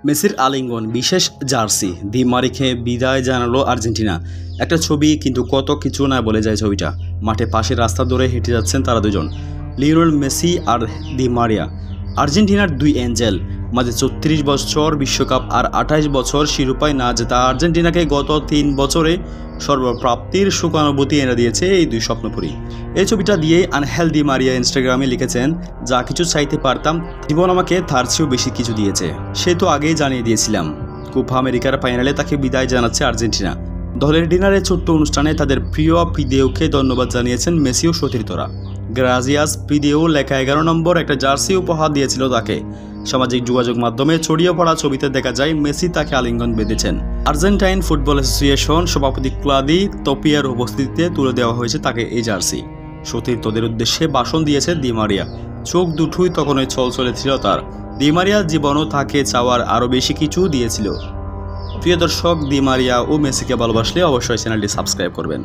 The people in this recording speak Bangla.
মেসির আলিঙ্গন বিশেষ জার্সি দি মারিকে বিদায় জানালো আর্জেন্টিনা। একটা ছবি, কিন্তু কত কিছু না বলে যায় ছবিটা। মাঠে পাশের রাস্তা ধরে হেঁটে যাচ্ছেন তারা দুজন, লিওনেল মেসি আর দি মারিয়া, আর্জেন্টিনার দুই অ্যাঞ্জেল। মাঝে ৩৬ বছর বিশ্বকাপ আর ২৮ বছর শিরোপায় না জেতা আর্জেন্টিনাকে গত ৩ বছরে সর্বপ্রাপ্তির সুখানুভূতি এনে দিয়েছে এই দুই স্বপ্নপুরী। এই ছবিটা দিয়ে আনহেল দি মারিয়া ইনস্টাগ্রামে লিখেছেন, যা কিছু চাইতে পারতাম, জীবন আমাকে তার চেয়েও বেশি কিছু দিয়েছে। সে তো আগেই জানিয়ে দিয়েছিলাম। কোপা আমেরিকার ফাইনালে তাকে বিদায় জানাচ্ছে আর্জেন্টিনা। দলের ডিনারে ছোট্ট অনুষ্ঠানে তাদের প্রিয় প্রিদেওকে ধন্যবাদ জানিয়েছেন মেসি ও সতীর্থরা। গ্রাজিয়াস প্রিদেও লেখা ১১ নম্বর একটা জার্সি উপহার দিয়েছিল তাকে। সামাজিক যোগাযোগ মাধ্যমে ছড়িয়ে পড়া ছবিতে দেখা যায় মেসি তাকে আলিঙ্গন বেঁধেছেন। আর্জেন্টাইন ফুটবল অ্যাসোসিয়েশন সভাপতি ক্লাদি তোপিয়ার উপস্থিতিতে তুলে দেওয়া হয়েছে তাকে এই জার্সি। সতীর্থদের উদ্দেশ্যে ভাষণ দিয়েছে দি মারিয়া। চোখ দুটোই তখনই ছলছলে ছিল তার। দি মারিয়ার জীবনও তাকে চাওয়ার আরও বেশি কিছু দিয়েছিল। প্রিয় দর্শক, দি মারিয়া ও মেসিকে ভালোবাসলে অবশ্যই চ্যানেলটি সাবস্ক্রাইব করবেন।